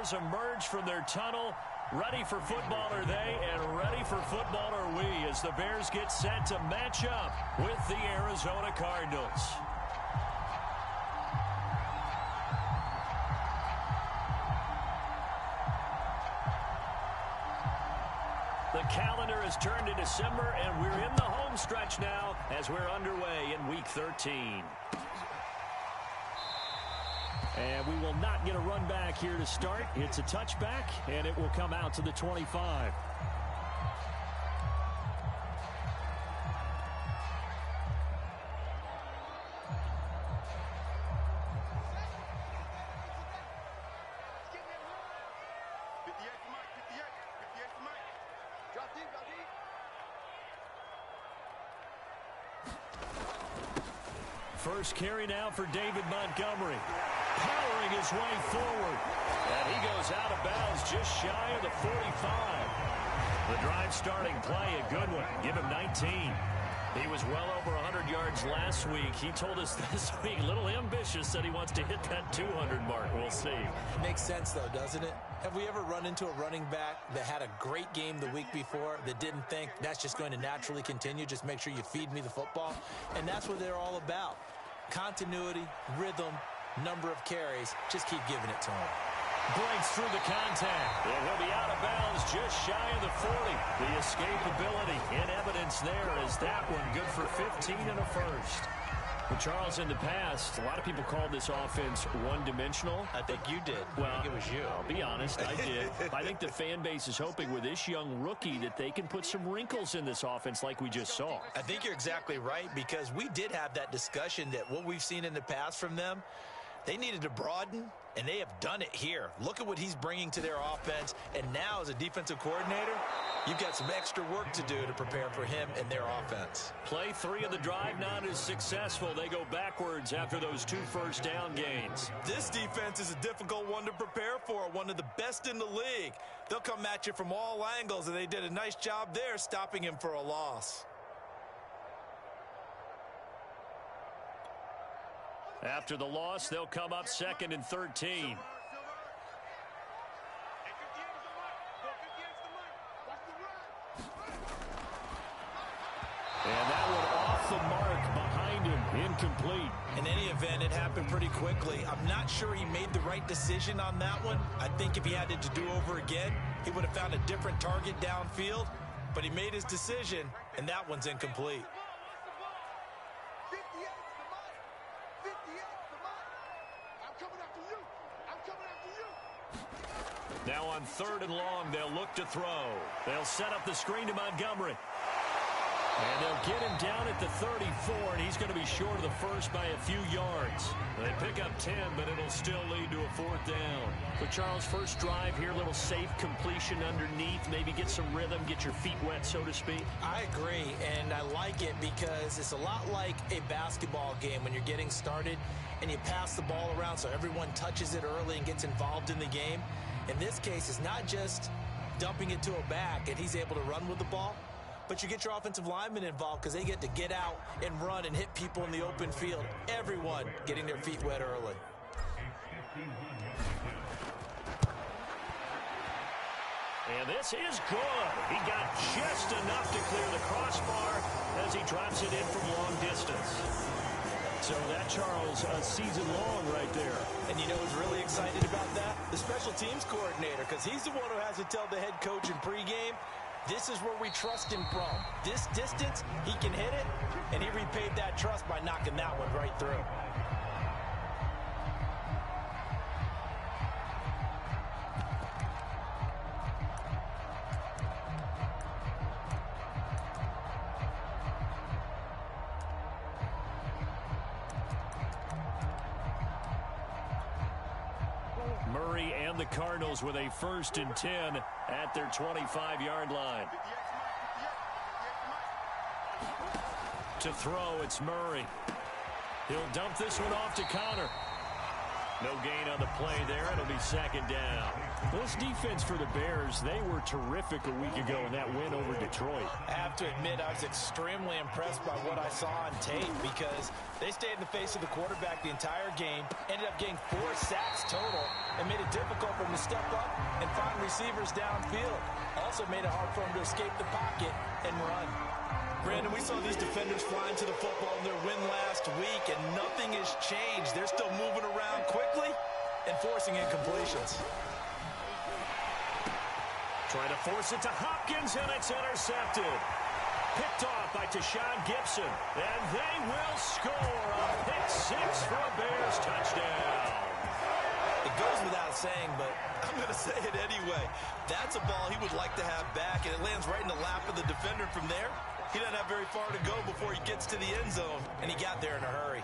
has emerged from their tunnel. Ready for football are they, and ready for football are we as the Bears get set to match up with the Arizona Cardinals. The calendar has turned to December, and we're in the home stretch now as we're underway in Week 13. And we will not get a run back here to start. It's a touchback, and it will come out to the 25. First carry now for David Montgomery. Powering his way forward. And he goes out of bounds just shy of the 45. The drive starting play, a good one. Give him 19. He was well over 100 yards last week. He told us this week, a little ambitious, said he wants to hit that 200 mark. We'll see. Makes sense, though, doesn't it? Have we ever run into a running back that had a great game the week before that didn't think that's just going to naturally continue? Just make sure you feed me the football. And that's what they're all about. Continuity, rhythm, number of carries. Just keep giving it to him. Breaks through the contact. And he'll be out of bounds just shy of the 40. The escapability in evidence there is that one good for 15 and a first. Well, Charles, in the past, a lot of people called this offense one-dimensional. I think you did. Well, I think it was you. I'll be honest, I did. I think the fan base is hoping with this young rookie that they can put some wrinkles in this offense like we just saw. I think you're exactly right, because we did have that discussion that what we've seen in the past from them, they needed to broaden, and they have done it here. Look at what he's bringing to their offense, and now as a defensive coordinator, you've got some extra work to do to prepare for him and their offense. Play 3 of the drive not as successful. They go backwards after those 2 first down gains. This defense is a difficult one to prepare for, one of the best in the league. They'll come at you from all angles, and they did a nice job there stopping him for a loss. After the loss, they'll come up 2nd and 13. And that one off the mark behind him, incomplete. In any event, it happened pretty quickly. I'm not sure he made the right decision on that one. I think if he had it to do over again, he would have found a different target downfield. But he made his decision, and that one's incomplete. Now on 3rd and long, they'll look to throw. They'll set up the screen to Montgomery. And they'll get him down at the 34, and he's going to be short of the first by a few yards. They pick up 10, but it'll still lead to a 4th down. So, Charles, first drive here, little safe completion underneath. Maybe get some rhythm, get your feet wet, so to speak. I agree, and I like it because it's a lot like a basketball game when you're getting started and you pass the ball around so everyone touches it early and gets involved in the game. In this case, it's not just dumping it to a back and he's able to run with the ball, but you get your offensive linemen involved because they get to get out and run and hit people in the open field. Everyone getting their feet wet early. And this is good. He got just enough to clear the crossbar as he drops it in from long distance. So that, Charles, a season long right there. And you know who's really excited about that? The special teams coordinator, because he's the one who has to tell the head coach in pregame, this is where we trust him from. This distance, he can hit it, and he repaid that trust by knocking that one right through. Murray and the Cardinals with a 1st and 10 at their 25-yard line. To throw, it's Murray. He'll dump this one off to Connor. No gain on the play there. It'll be second down. Well, this defense for the Bears, they were terrific a week ago in that win over Detroit. I have to admit, I was extremely impressed by what I saw on tape because they stayed in the face of the quarterback the entire game, ended up getting 4 sacks total, and made it difficult for him to step up and find receivers downfield. Also made it hard for him to escape the pocket and run. Brandon, we saw these defenders flying to the football in their win last week, and nothing has changed. They're still moving around quickly and forcing incompletions. Trying to force it to Hopkins, and it's intercepted. Picked off by Tashawn Gibson, and they will score a pick 6 for a Bears touchdown. It goes without saying, but I'm going to say it anyway. That's a ball he would like to have back, and it lands right in the lap of the defender from there. He doesn't have very far to go before he gets to the end zone, and he got there in a hurry.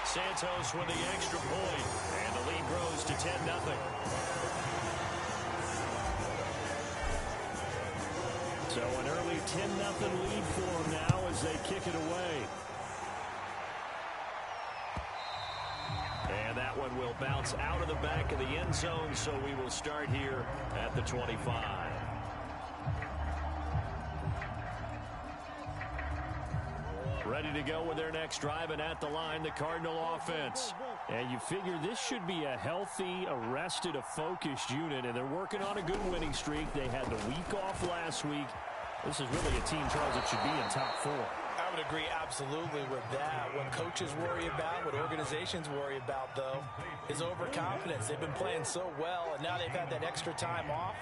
Santos with the extra point, and the lead grows to 10-0. So an early 10-0 lead for them now as they kick it away. And that one will bounce out of the back of the end zone, so we will start here at the 25. Ready to go with their next drive, and at the line, the Cardinal offense. And you figure this should be a healthy, arrested, a focused unit, and they're working on a good winning streak. They had the week off last week. This is really a team, Charles, that should be in top 4. I would agree absolutely with that. What coaches worry about, what organizations worry about, though, is overconfidence. They've been playing so well, and now they've had that extra time off.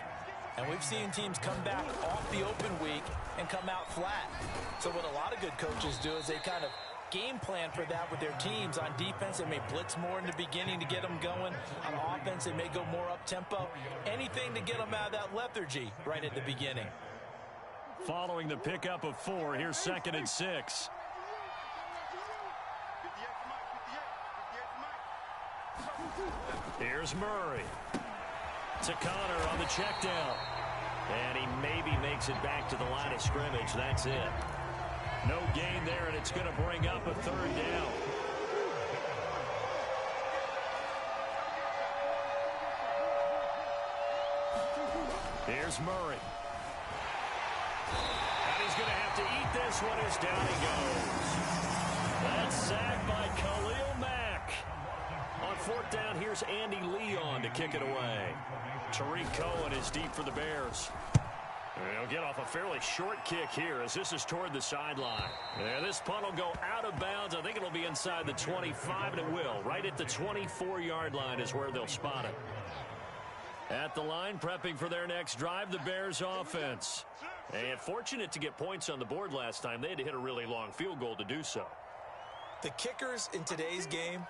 And we've seen teams come back off the open week and come out flat. So what a lot of good coaches do is they kind of game plan for that with their teams. On defense, they may blitz more in the beginning to get them going. On offense, they may go more up-tempo. Anything to get them out of that lethargy right at the beginning. Following the pickup of 4, here's 2nd and 6. Here's Murray. To Connor on the check down. And he maybe makes it back to the line of scrimmage. That's it. No gain there, and it's going to bring up a 3rd down. Here's Murray. And he's going to have to eat this one as down he goes. That's sacked by Khalil Mack. On 4th down, here's Andy Leon to kick it away. Tariq Cohen is deep for the Bears. They'll get off a fairly short kick here as this is toward the sideline. Yeah, this punt will go out of bounds. I think it'll be inside the 25, and it will. Right at the 24-yard line is where they'll spot it. At the line, prepping for their next drive, the Bears offense. And fortunate to get points on the board last time. They had to hit a really long field goal to do so. The kickers in today's game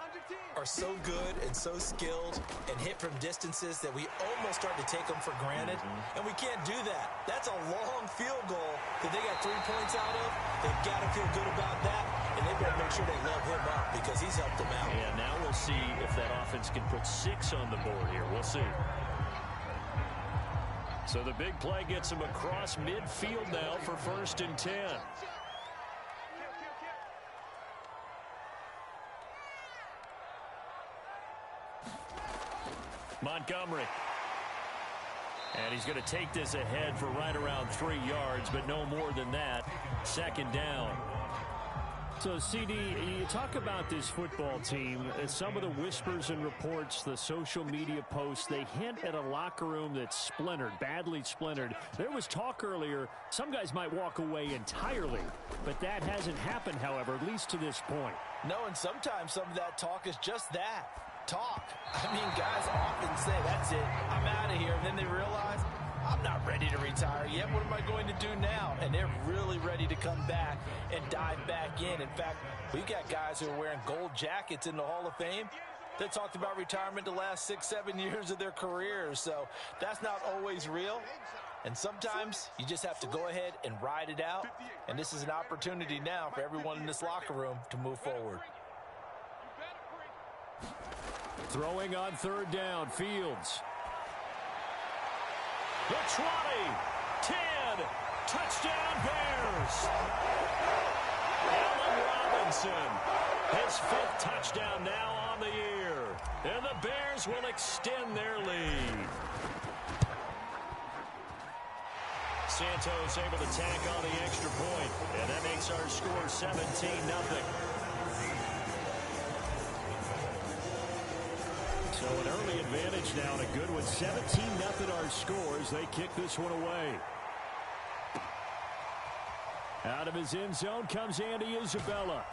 are so good and so skilled and hit from distances that we almost start to take them for granted. And we can't do that. That's a long field goal that they got 3 points out of. They've got to feel good about that, and they better make sure they love him up because he's helped them out. And now we'll see if that offense can put 6 on the board here. We'll see. So the big play gets him across midfield now for 1st and 10. Montgomery. And he's going to take this ahead for right around 3 yards, but no more than that. 2nd down. So, CD, you talk about this football team, some of the whispers and reports, the social media posts, they hint at a locker room that's splintered, badly splintered. There was talk earlier, some guys might walk away entirely, but that hasn't happened, however, at least to this point. No, and sometimes some of that talk is just that. Talk. I mean, guys often say, that's it, I'm out of here, and then they realize, I'm not ready to retire yet. What am I going to do now? And they're really ready to come back and dive back in. In fact, we've got guys who are wearing gold jackets in the Hall of Fame that talked about retirement the last 6-7 years of their careers. So that's not always real. And sometimes you just have to go ahead and ride it out. And this is an opportunity now for everyone in this locker room to move forward. Throwing on 3rd down, Fields. The 20, 10, touchdown Bears. Allen Robinson, his 5th touchdown now on the year. And the Bears will extend their lead. Santos able to tack on the extra point, and that makes our score 17-0. So an early advantage now, and a good one. 17-0 our score as they kick this one away. Out of his end zone comes Andy Isabella.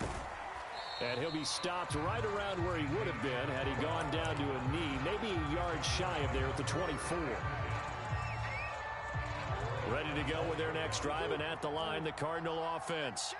And he'll be stopped right around where he would have been had he gone down to a knee, maybe a yard shy of there at the 24. Ready to go with their next drive, and at the line, the Cardinal offense.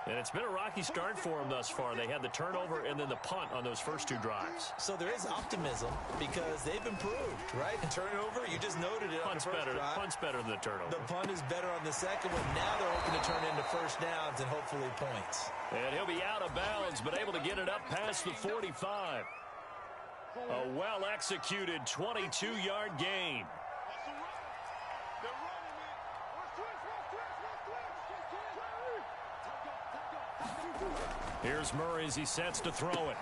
And it's been a rocky start for them thus far. They had the turnover and then the punt on those first 2 drives. So there is optimism because they've improved, right? And turnover, you just noted it on the first drive. Punt's better than the turnover. The punt is better on the second one. Now they're hoping to turn into first downs and hopefully points. And he'll be out of bounds, but able to get it up past the 45. A well-executed 22-yard gain. Here's Murray as he sets to throw it.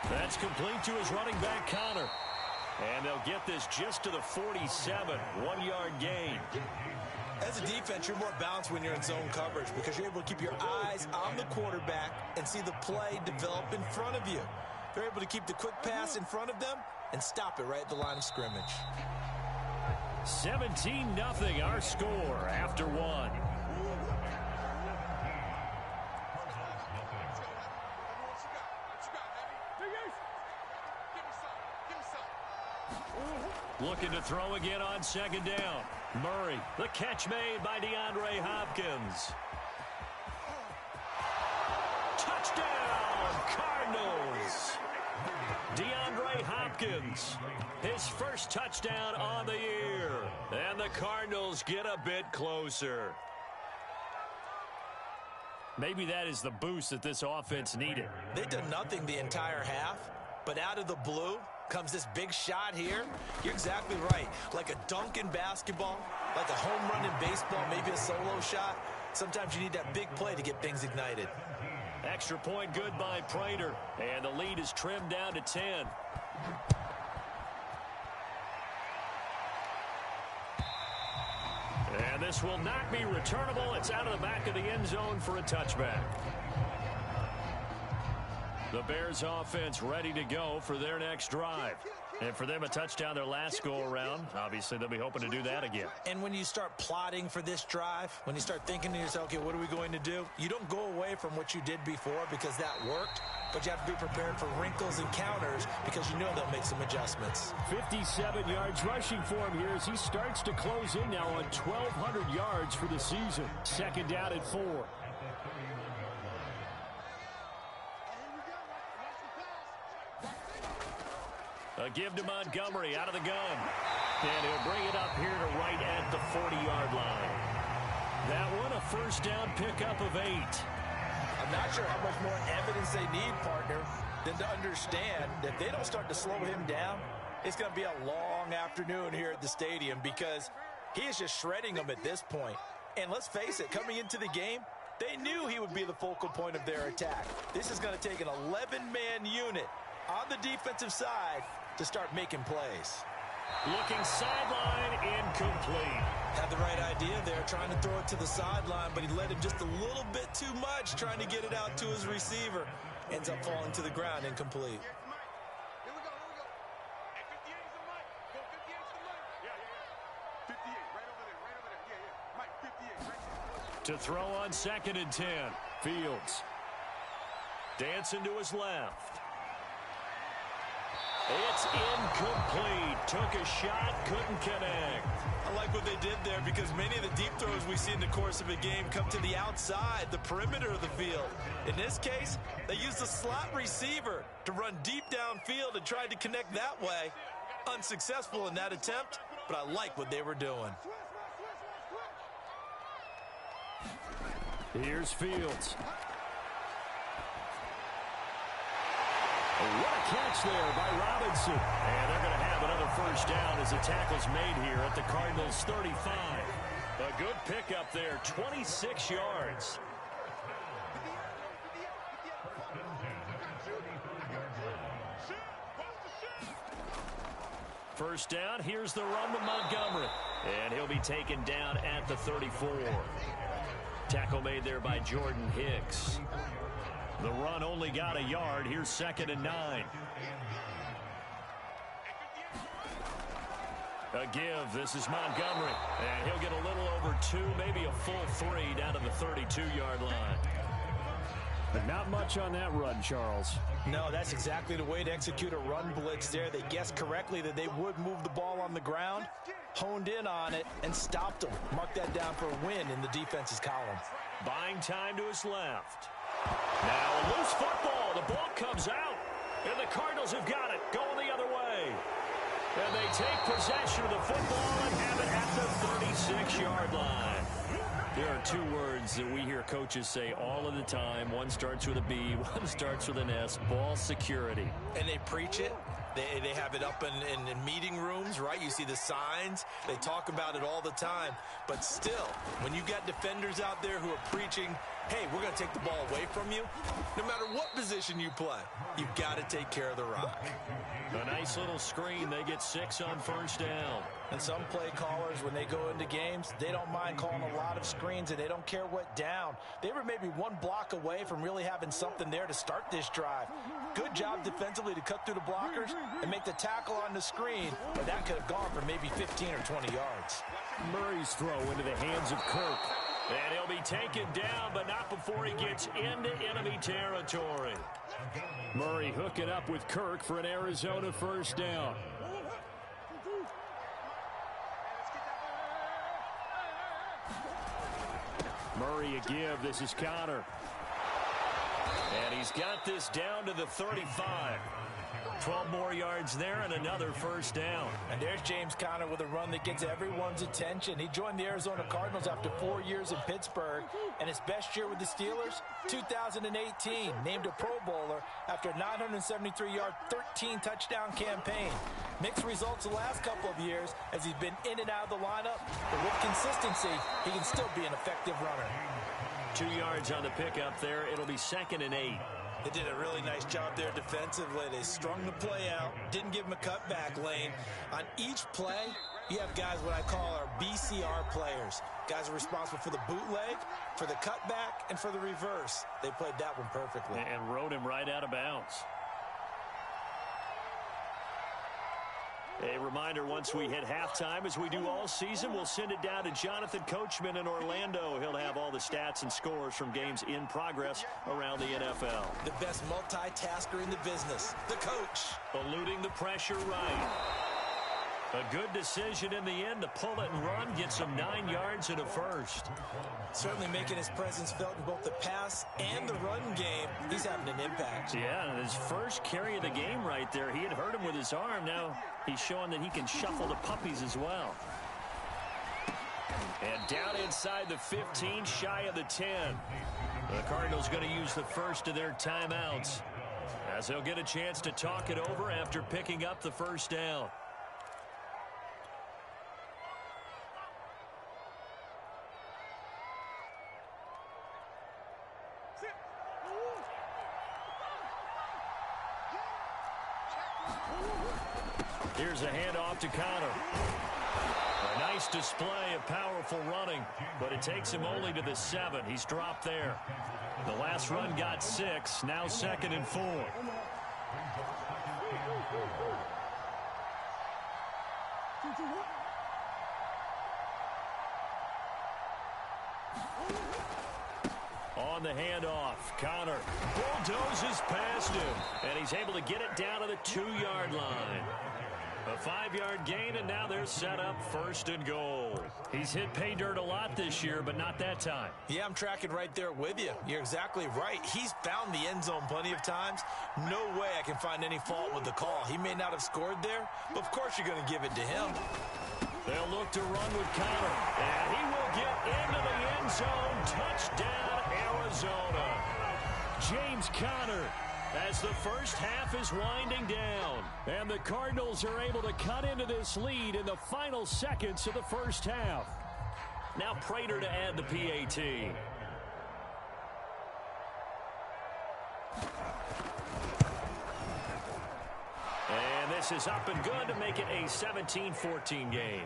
That's complete to his running back, Connor. And they'll get this just to the 47. 1-yard gain. As a defense, you're more balanced when you're in zone coverage because you're able to keep your eyes on the quarterback and see the play develop in front of you. They're able to keep the quick pass in front of them and stop it right at the line of scrimmage. 17-0 our score after 1. Looking to throw again on 2nd down. Murray, the catch made by DeAndre Hopkins. Touchdown, Cardinals. DeAndre Hopkins, his first touchdown on the year. And the Cardinals get a bit closer. Maybe that is the boost that this offense needed. They've done nothing the entire half, but out of the blue comes this big shot here. You're exactly right. Like a dunk in basketball, like a home run in baseball, maybe a solo shot. Sometimes you need that big play to get things ignited. Extra point good by Prater, and the lead is trimmed down to 10. And this will not be returnable. It's out of the back of the end zone for a touchback. The Bears offense ready to go for their next drive. And for them, a touchdown their last go-around. Obviously, they'll be hoping to do that again. And when you start plotting for this drive, when you start thinking to yourself, okay, what are we going to do? You don't go away from what you did before because that worked, but you have to be prepared for wrinkles and counters because you know they'll make some adjustments. 57 yards rushing for him here as he starts to close in now on 1,200 yards for the season. 2nd down and 4. A give to Montgomery out of the gun. And he'll bring it up here to right at the 40-yard line. That one, a first down pickup of 8. I'm not sure how much more evidence they need, partner, than to understand that if they don't start to slow him down, it's going to be a long afternoon here at the stadium because he is just shredding them at this point. And let's face it, coming into the game, they knew he would be the focal point of their attack. This is going to take an 11-man unit on the defensive side to start making plays. Looking sideline, incomplete. Had the right idea there, trying to throw it to the sideline, but he let him just a little bit too much, trying to get it out to his receiver. Ends up falling to the ground, incomplete. To throw on 2nd and 10. Fields. Dancing to his left. It's incomplete. Took a shot, couldn't connect. I like what they did there because many of the deep throws we see in the course of a game come to the outside, the perimeter of the field. In this case, they used the slot receiver to run deep downfield and tried to connect that way. Unsuccessful in that attempt, but I like what they were doing. Here's Fields. What a catch there by Robinson. And they're going to have another first down as the tackle's made here at the Cardinals' 35. A good pickup there, 26 yards. first down. Here's the run to Montgomery. And he'll be taken down at the 34. Tackle made there by Jordan Hicks. The run only got a yard. Here's 2nd and 9. A give. This is Montgomery. And he'll get a little over 2, maybe a full 3 down to the 32-yard line. But not much on that run, Charles. No, that's exactly the way to execute a run blitz there. They guessed correctly that they would move the ball on the ground, honed in on it, and stopped them. Mark that down for a win in the defense's column. Buying time to his left. Now a loose football. The ball comes out. And the Cardinals have got it. Going the other way. And they take possession of the football and have it at the 36-yard line. There are 2 words that we hear coaches say all of the time. One starts with a B, one starts with an S. Ball security. And they preach it. They have it up in meeting rooms, right? You see the signs. They talk about it all the time. But still, when you got defenders out there who are preaching, hey, we're going to take the ball away from you, no matter what position you play, you've got to take care of the rock. A nice little screen. They get 6 on first down. And some play callers, when they go into games, they don't mind calling a lot of screens, and they don't care what down. They were maybe 1 block away from really having something there to start this drive. Good job defensively to cut through the blockers and make the tackle on the screen, but that could have gone for maybe 15 or 20 yards. Murray's throw into the hands of Kirk. And he'll be taken down, but not before he gets into enemy territory. Murray hooking up with Kirk for an Arizona first down. Murray a give. This is Connor. And he's got this down to the 35. 12 more yards there and another first down. And there's James Conner with a run that gets everyone's attention. He joined the Arizona Cardinals after 4 years in Pittsburgh, and his best year with the Steelers, 2018, named a Pro Bowler after a 973-yard, 13-touchdown campaign. Mixed results the last couple of years as he's been in and out of the lineup, but with consistency, he can still be an effective runner. 2 yards on the pickup there. It'll be 2nd and 8. They did a really nice job there defensively. They strung the play out, didn't give him a cutback lane. On each play, you have guys what I call our BCR players. Guys are responsible for the bootleg, for the cutback, and for the reverse. They played that one perfectly. And rode him right out of bounds. A reminder, once we hit halftime, as we do all season, we'll send it down to Jonathan Coachman in Orlando. He'll have all the stats and scores from games in progress around the NFL. The best multitasker in the business, the coach. Eluding the pressure right. A good decision in the end to pull it and run, get some 9 yards and a first. Certainly making his presence felt in both the pass and the run game. He's having an impact. Yeah, and his first carry of the game right there, he had hurt him with his arm. Now he's showing that he can shuffle the puppies as well. And down inside the 15, shy of the 10. The Cardinals going to use the first of their timeouts, as they'll get a chance to talk it over after picking up the first down. Here's a handoff to Connor. A nice display of powerful running, but it takes him only to the 7. He's dropped there. The last run got 6, now 2nd and 4. On the handoff, Connor bulldozes past him, and he's able to get it down to the 2-yard line. A 5-yard gain, and now they're set up 1st and goal. He's hit pay dirt a lot this year, but not that time. Yeah, I'm tracking right there with you. You're exactly right. He's found the end zone plenty of times. No way I can find any fault with the call. He may not have scored there, but of course you're going to give it to him. They'll look to run with Connor, and he will get into the end zone. Touchdown, Arizona. James Conner, as the first half is winding down. And the Cardinals are able to cut into this lead in the final seconds of the first half. Now Prater to add the PAT. And this is up and good to make it a 17-14 game.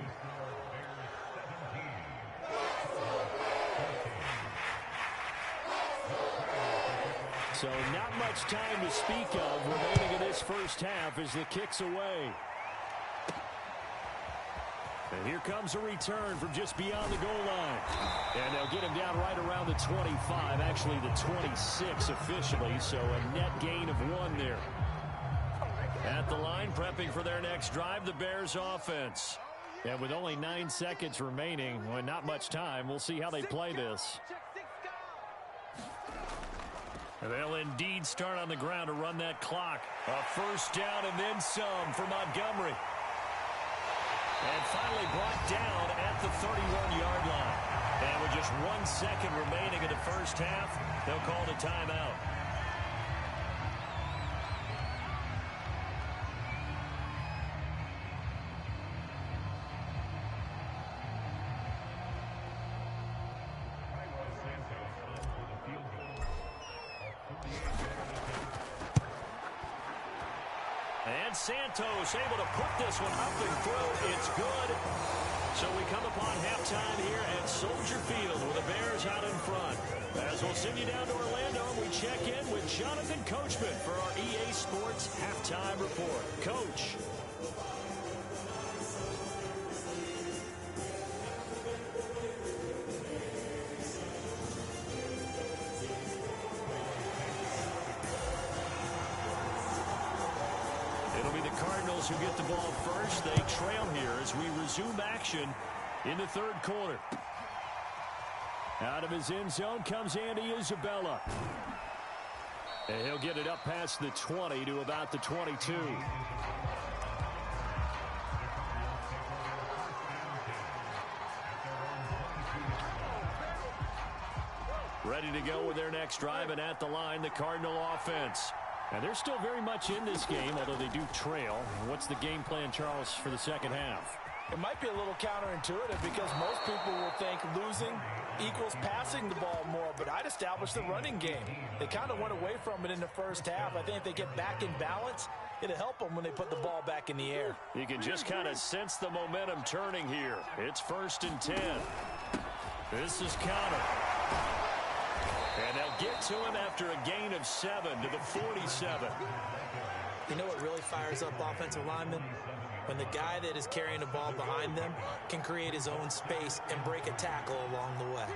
So not much time to speak of remaining in this first half as the kick's away. And here comes a return from just beyond the goal line. And they'll get him down right around the 25, actually the 26 officially, so a net gain of 1 there. At the line, prepping for their next drive, the Bears offense. And with only 9 seconds remaining, well, not much time, we'll see how they play this. And they'll indeed start on the ground to run that clock. A first down and then some for Montgomery. And finally brought down at the 31-yard line. And with just 1 second remaining in the first half, they'll call the timeout. And Santos able to put this one up and through. It's good. So we come upon halftime here at Soldier Field with the Bears out in front. As we'll send you down to Orlando, we check in with Jonathan Coachman for our EA Sports Halftime Report. Coach. Cardinals who get the ball first. They trail here as we resume action in the third quarter. Out of his end zone comes Andy Isabella. And he'll get it up past the 20 to about the 22. Ready to go with their next drive, and at the line, the Cardinal offense. And they're still very much in this game, although they do trail. What's the game plan, Charles, for the second half? It might be a little counterintuitive because most people will think losing equals passing the ball more, but I'd establish the running game. They kind of went away from it in the first half. I think if they get back in balance, it'll help them when they put the ball back in the air. You can just kind of sense the momentum turning here. It's 1st and 10. This is counter. And they'll get to him after a gain of 7 to the 47. You know what really fires up offensive linemen? When the guy that is carrying the ball behind them can create his own space and break a tackle along the way.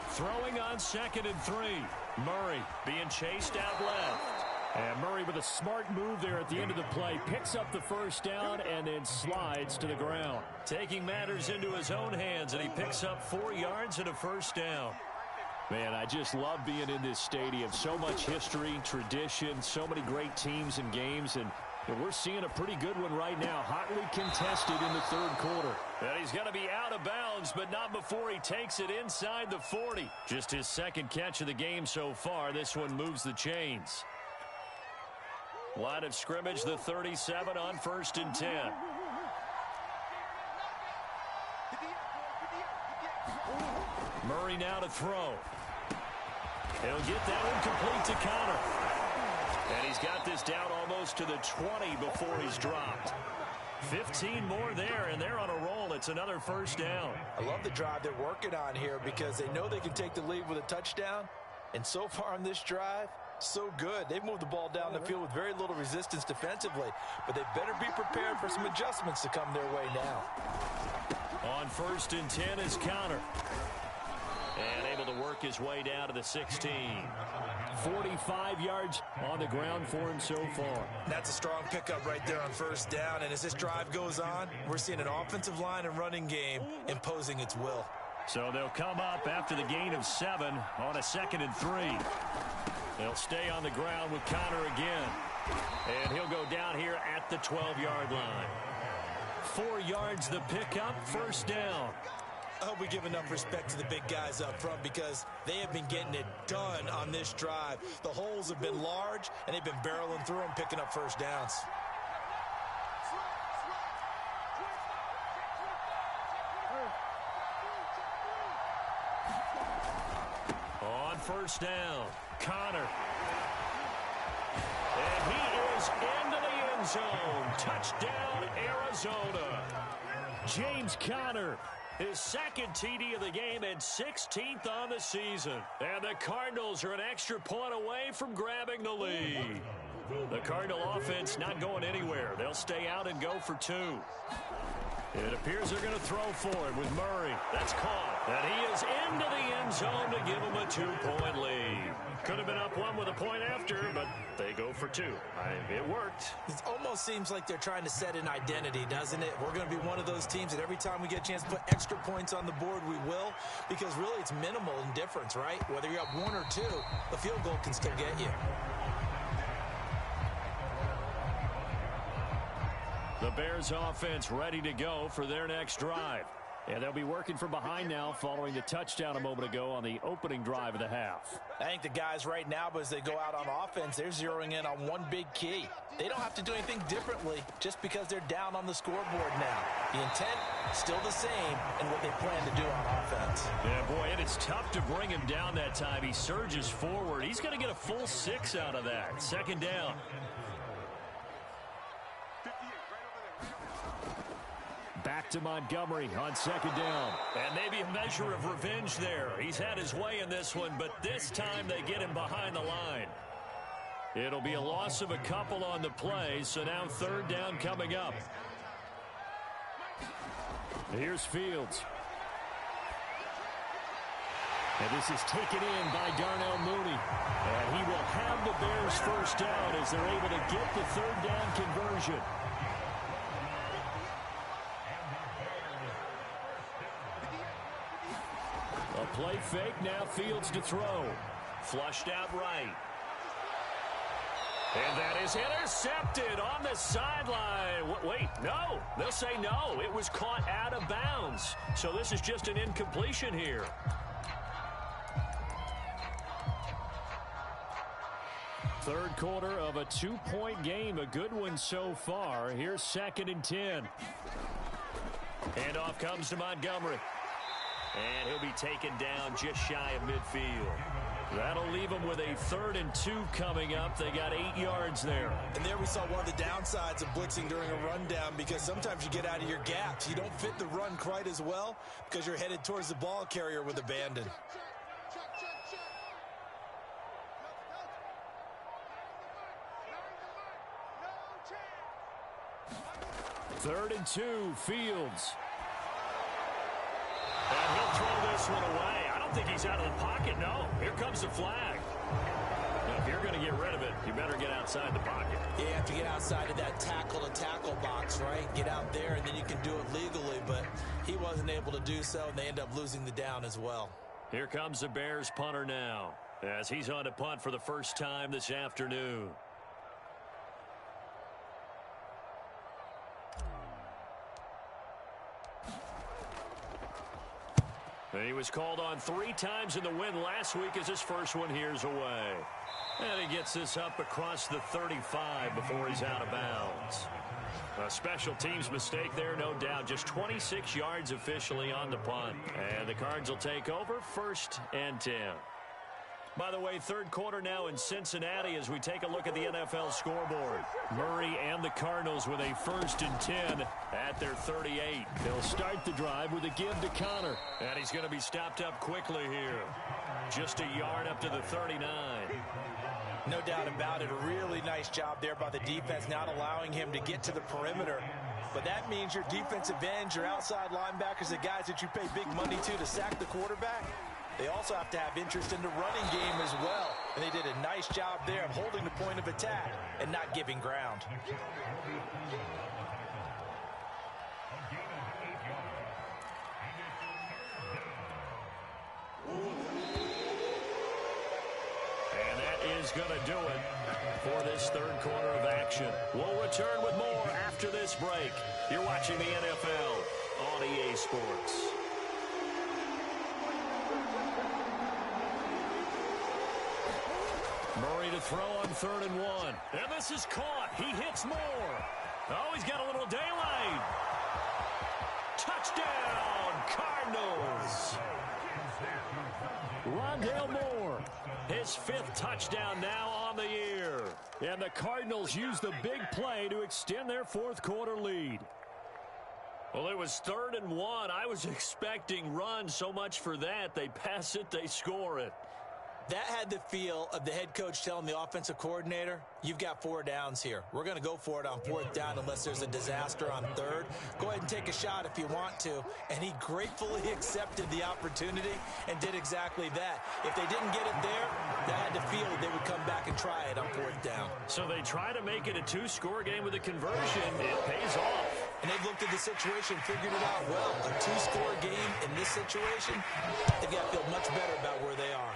Throwing on 2nd and 3. Murray being chased out left. And Murray with a smart move there at the end of the play. Picks up the first down and then slides to the ground. Taking matters into his own hands, and he picks up 4 yards and a first down. Man, I just love being in this stadium. So much history, tradition, so many great teams and games, and we're seeing a pretty good one right now. Hotly contested in the third quarter. And he's going to be out of bounds, but not before he takes it inside the 40. Just his second catch of the game so far. This one moves the chains. Line of scrimmage, the 37 on 1st and 10. Murray now to throw. He'll get that one complete to Connor. And he's got this down almost to the 20 before he's dropped. 15 more there, and they're on a roll. It's another first down. I love the drive they're working on here because they know they can take the lead with a touchdown. And so far on this drive, so good. They've moved the ball down the field with very little resistance defensively, but they better be prepared for some adjustments to come their way now. On 1st and 10 is Connor. And able to work his way down to the 16. 45 yards on the ground for him so far. That's a strong pickup right there on 1st down, and as this drive goes on, we're seeing an offensive line and running game imposing its will. So they'll come up after the gain of 7 on a 2nd and 3. They'll stay on the ground with Connor again. And he'll go down here at the 12-yard line. 4 yards the pickup, first down. I hope we give enough respect to the big guys up front because they have been getting it done on this drive. The holes have been large, and they've been barreling through them, picking up first downs. On 1st down, Connor. end zone. Touchdown, Arizona. James Conner. His second TD of the game and 16th on the season. And the Cardinals are an extra point away from grabbing the lead. The Cardinal offense not going anywhere. They'll stay out and go for two. It appears they're going to throw for it with Murray. That's caught. And he is into the end zone to give him a 2-point lead. Could have been up one with a point after, but they go for two. It worked. It almost seems like they're trying to set an identity, doesn't it? We're going to be one of those teams that every time we get a chance to put extra points on the board, we will. Because really it's minimal in difference, right? Whether you're up one or two, a field goal can still get you. The Bears offense ready to go for their next drive. And they'll be working from behind now following the touchdown a moment ago on the opening drive of the half. I think the guys right now, as they go out on offense, they're zeroing in on one big key. They don't have to do anything differently just because they're down on the scoreboard now. The intent, still the same, and what they plan to do on offense. Yeah, boy, and it's tough to bring him down that time. He surges forward. He's going to get a full 6 out of that. Second down. Back to Montgomery on second down. And maybe a measure of revenge there. He's had his way in this one, but this time they get him behind the line. It'll be a loss of a couple on the play, so now third down coming up. Here's Fields. And this is taken in by Darnell Mooney. And he will have the Bears first down as they're able to get the third down conversion. A play fake, now Fields to throw. Flushed out right. And that is intercepted on the sideline. Wait, no. They'll say no. It was caught out of bounds. So this is just an incompletion here. Third quarter of a 2-point game. A good one so far. Here's second and 10. Handoff comes to Montgomery. And he'll be taken down just shy of midfield. That'll leave them with a 3rd and 2 coming up. They got 8 yards there. And there we saw one of the downsides of blitzing during a rundown, because sometimes you get out of your gaps. You don't fit the run quite as well because you're headed towards the ball carrier with abandon. Third and 2, Fields. And he'll throw this one away. I don't think he's out of the pocket, no. Here comes the flag. Now, if you're going to get rid of it, you better get outside the pocket. Yeah, you have to get outside of that tackle-to-tackle box, right? Get out there, and then you can do it legally. But he wasn't able to do so, and they end up losing the down as well. Here comes the Bears punter now, as he's on to punt for the first time this afternoon. And he was called on 3 times in the win last week as his first one here's away. And he gets this up across the 35 before he's out of bounds. A special teams mistake there, no doubt. Just 26 yards officially on the punt. And the Cards will take over, 1st and 10. By the way, third quarter now in Cincinnati as we take a look at the NFL scoreboard. Murray and the Cardinals with a 1st and 10 at their 38. They'll start the drive with a give to Conner. And he's going to be stopped up quickly here. Just a yard up to the 39. No doubt about it. A really nice job there by the defense, not allowing him to get to the perimeter. But that means your defensive ends, your outside linebackers, the guys that you pay big money to sack the quarterback, they also have to have interest in the running game as well. And they did a nice job there of holding the point of attack and not giving ground. And that is going to do it for this third quarter of action. We'll return with more after this break. You're watching the NFL on EA Sports. Murray to throw on 3rd and 1. And this is caught. He hits Moore. Oh, he's got a little daylight. Touchdown, Cardinals. Rondale Moore. His 5th touchdown now on the year. And the Cardinals use the big play to extend their fourth-quarter lead. Well, it was 3rd and 1. I was expecting run, so much for that. They pass it, they score it. That had the feel of the head coach telling the offensive coordinator, you've got 4 downs here. We're going to go for it on 4th down unless there's a disaster on 3rd. Go ahead and take a shot if you want to. And he gratefully accepted the opportunity and did exactly that. If they didn't get it there, they had the feel that they would come back and try it on 4th down. So they try to make it a 2-score game with a conversion. It pays off. And they've looked at the situation, figured it out well. A 2-score game in this situation, they've got to feel much better about where they are.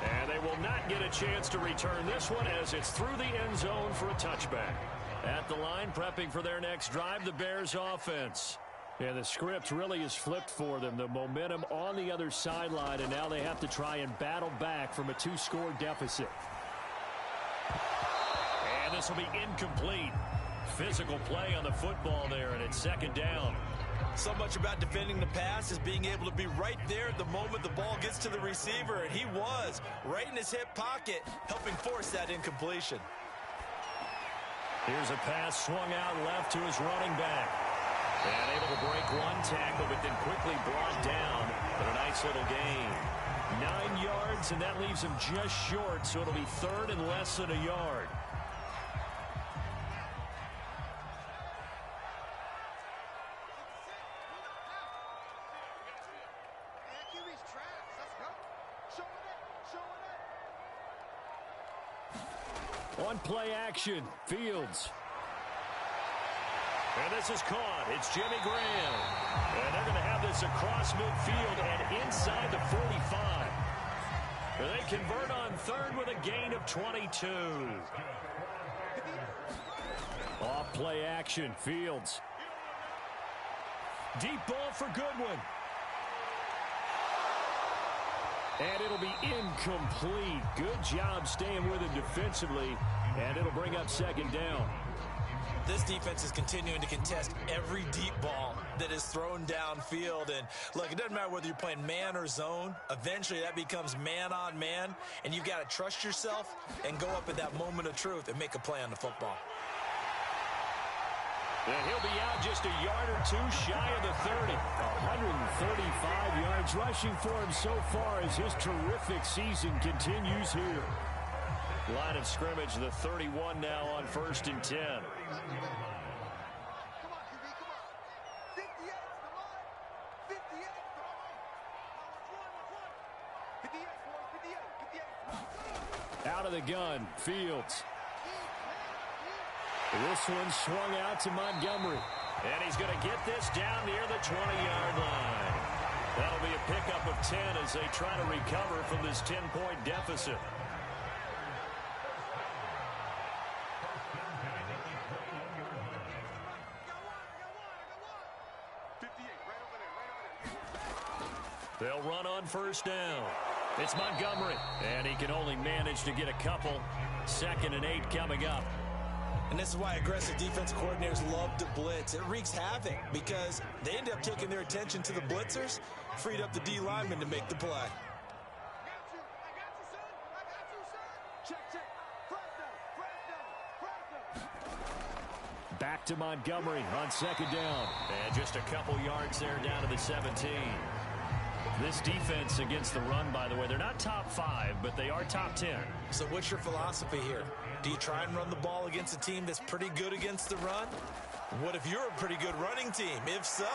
And they will not get a chance to return this one as it's through the end zone for a touchback. At the line, prepping for their next drive, the Bears offense. And the script really is flipped for them. The momentum on the other sideline, and now they have to try and battle back from a 2-score deficit. And this will be incomplete. Physical play on the football there, and it's 2nd down. So much about defending the pass is being able to be right there at the moment the ball gets to the receiver, and he was right in his hip pocket, helping force that incompletion. Here's a pass swung out left to his running back. And able to break one tackle, but then quickly brought down for a nice little gain. 9 yards, and that leaves him just short, so it'll be 3rd and less than a yard. On play action, Fields. And this is caught. It's Jimmy Graham. And they're going to have this across midfield and inside the 45. And they convert on 3rd with a gain of 22. Off play action, Fields. Deep ball for Goodwin. And it'll be incomplete. Good job staying with it defensively. And it'll bring up 2nd down. This defense is continuing to contest every deep ball that is thrown downfield. And look, it doesn't matter whether you're playing man or zone. Eventually that becomes man on man. And you've got to trust yourself and go up at that moment of truth and make a play on the football. And he'll be out just a yard or 2 shy of the 30. 135 yards rushing for him so far as his terrific season continues here. Line of scrimmage, the 31 now on 1st and 10. Out of the gun, Fields. This one swung out to Montgomery. And he's going to get this down near the 20-yard line. That'll be a pickup of 10 as they try to recover from this 10-point deficit. They'll run on 1st down. It's Montgomery. And he can only manage to get a couple. 2nd and 8 coming up. And this is why aggressive defense coordinators love to blitz. It wreaks havoc because they end up taking their attention to the blitzers, freed up the D lineman to make the play. Back to Montgomery on 2nd down. And just a couple yards there down to the 17. This defense against the run, by the way, they're not top 5, but they are top 10. So what's your philosophy here? Do you try and run the ball against a team that's pretty good against the run? What if you're a pretty good running team? If so,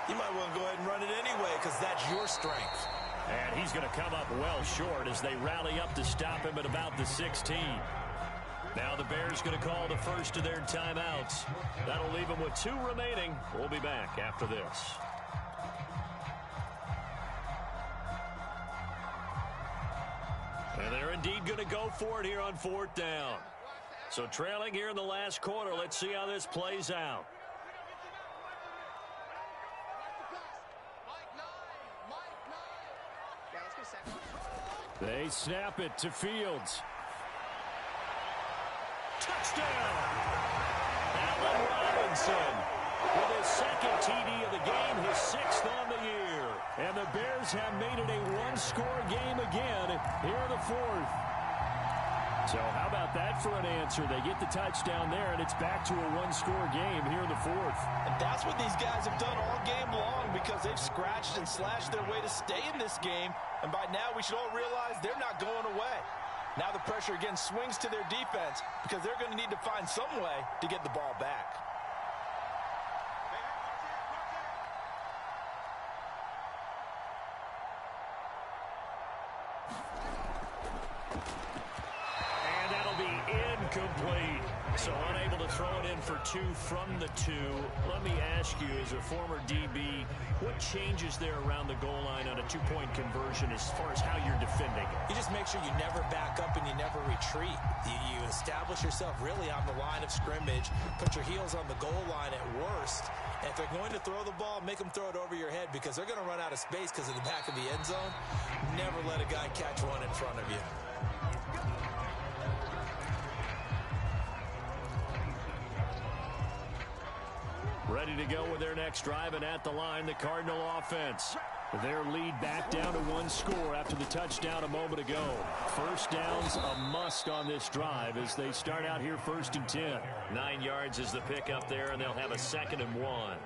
you might want to go ahead and run it anyway because that's your strength. And he's going to come up well short as they rally up to stop him at about the 16. Now the Bears going to call the first of their timeouts. That'll leave them with 2 remaining. We'll be back after this. And they're indeed going to go for it here on 4th down. So trailing here in the last quarter, let's see how this plays out. They snap it to Fields. Touchdown! Allen Robinson. with his second TD of the game, his 6th on the year. And the Bears have made it a one-score game again here in the 4th. So how about that for an answer? They get the touchdown there, and it's back to a one-score game here in the 4th. And that's what these guys have done all game long because they've scratched and slashed their way to stay in this game. And by now, we should all realize they're not going away. Now the pressure again swings to their defense because they're going to need to find some way to get the ball back. Incomplete. So unable to throw it in for 2 from the 2. Let me ask you, as a former DB, what changes there around the goal line on a 2-point conversion as far as how you're defending it? You just make sure you never back up and you never retreat. You establish yourself really on the line of scrimmage, put your heels on the goal line at worst. And if they're going to throw the ball, make them throw it over your head because they're going to run out of space because of the back of the end zone. Never let a guy catch one in front of you. Ready to go with their next drive, and at the line, the Cardinal offense. Their lead back down to 1 score after the touchdown a moment ago. First down's a must on this drive as they start out here 1st and 10. 9 yards is the pickup there, and they'll have a 2nd and 1.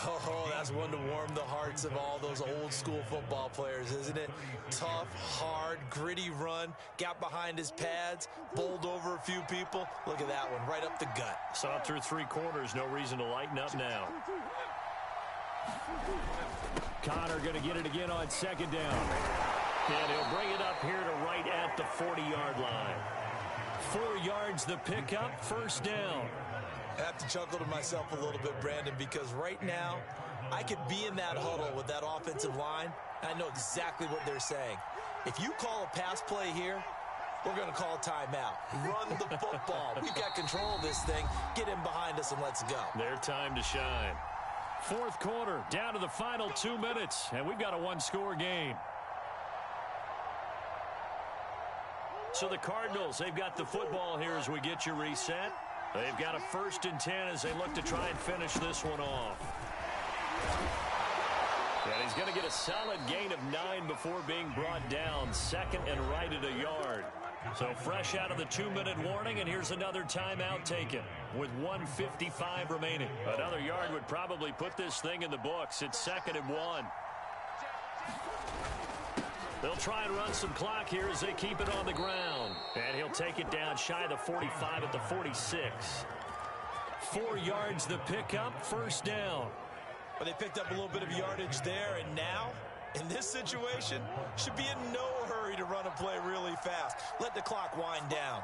Oh, that's one to warm the hearts of all those old school football players, isn't it? Tough, hard, gritty run, got behind his pads, bowled over a few people. Look at that one, right up the gut. Saw through 3 quarters, no reason to lighten up now. Connor going to get it again on 2nd down. And he'll bring it up here to right at the 40-yard line. 4 yards the pickup, 1st down. I have to chuckle to myself a little bit, Brandon, because right now I could be in that huddle with that offensive line, and I know exactly what they're saying. If you call a pass play here, we're going to call a timeout. Run the football. We've got control of this thing. Get in behind us and let's go. Their time to shine. 4th quarter, down to the final 2 minutes, and we've got a one-score game. So the Cardinals, they've got the football here as we get you reset. They've got a 1st and 10 as they look to try and finish this one off. And he's going to get a solid gain of 9 before being brought down. 2nd and right at a yard. So fresh out of the 2-minute warning, and here's another timeout taken with 1:55 remaining. Another yard would probably put this thing in the books. It's 2nd and 1. They'll try and run some clock here as they keep it on the ground. And he'll take it down shy of the 45 at the 46. 4 yards the pickup, 1st down. Well, they picked up a little bit of yardage there, and now, in this situation, should be in no hurry to run a play really fast. Let the clock wind down.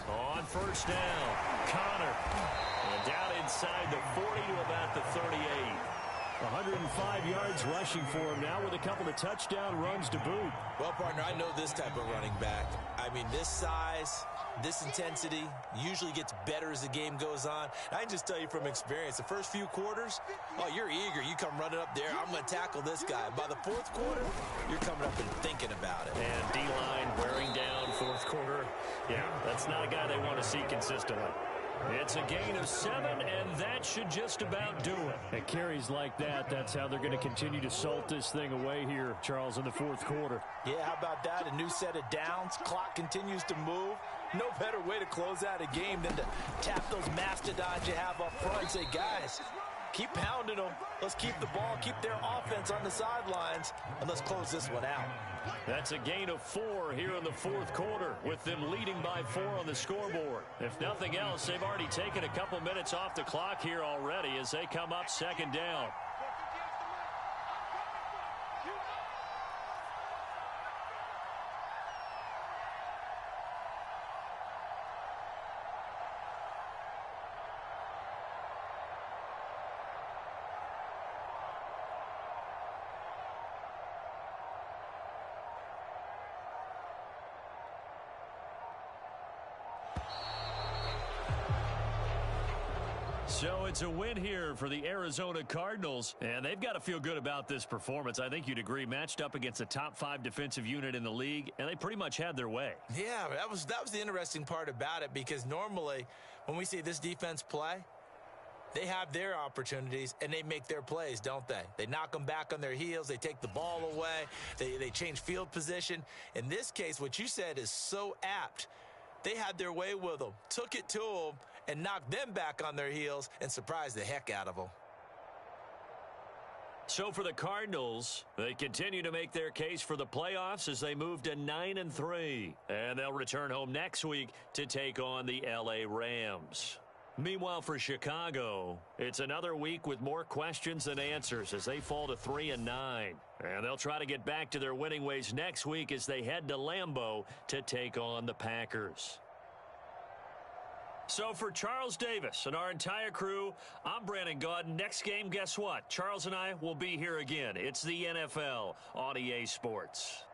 On 1st down, Connor. And down inside the 40 to about the 38. 105 yards rushing for him now with a couple of touchdown runs to boot. Well, partner, I know this type of running back. I mean, this size, this intensity usually gets better as the game goes on. I can just tell you from experience, the first few quarters, oh, you're eager. You come running up there, I'm going to tackle this guy. By the 4th quarter, you're coming up and thinking about it. And D-line wearing down 4th quarter. Yeah, that's not a guy they want to see consistently. It's a gain of 7, and that should just about do it. At carries like that, that's how they're going to continue to salt this thing away here, Charles, in the 4th quarter. Yeah, how about that? A new set of downs. Clock continues to move. No better way to close out a game than to tap those mastodons you have up front and say, guys, keep pounding them. Let's keep the ball, keep their offense on the sidelines, and let's close this one out. That's a gain of 4 here in the 4th quarter, with them leading by 4 on the scoreboard. If nothing else, they've already taken a couple minutes off the clock here already as they come up 2nd down. So it's a win here for the Arizona Cardinals, and they've got to feel good about this performance. I think you'd agree, matched up against a top 5 defensive unit in the league, and they pretty much had their way. Yeah, that was the interesting part about it, because normally when we see this defense play, they have their opportunities, and they make their plays, don't they? They knock them back on their heels. They take the ball away. They change field position. In this case, what you said is so apt. They had their way with them, took it to them, and knocked them back on their heels and surprised the heck out of them. So for the Cardinals, they continue to make their case for the playoffs as they move to 9-3. And they'll return home next week to take on the L.A. Rams. Meanwhile, for Chicago, it's another week with more questions than answers as they fall to 3-9. And they'll try to get back to their winning ways next week as they head to Lambeau to take on the Packers. So for Charles Davis and our entire crew, I'm Brandon Gaudin. Next game, guess what? Charles and I will be here again. It's the NFL on EA Sports.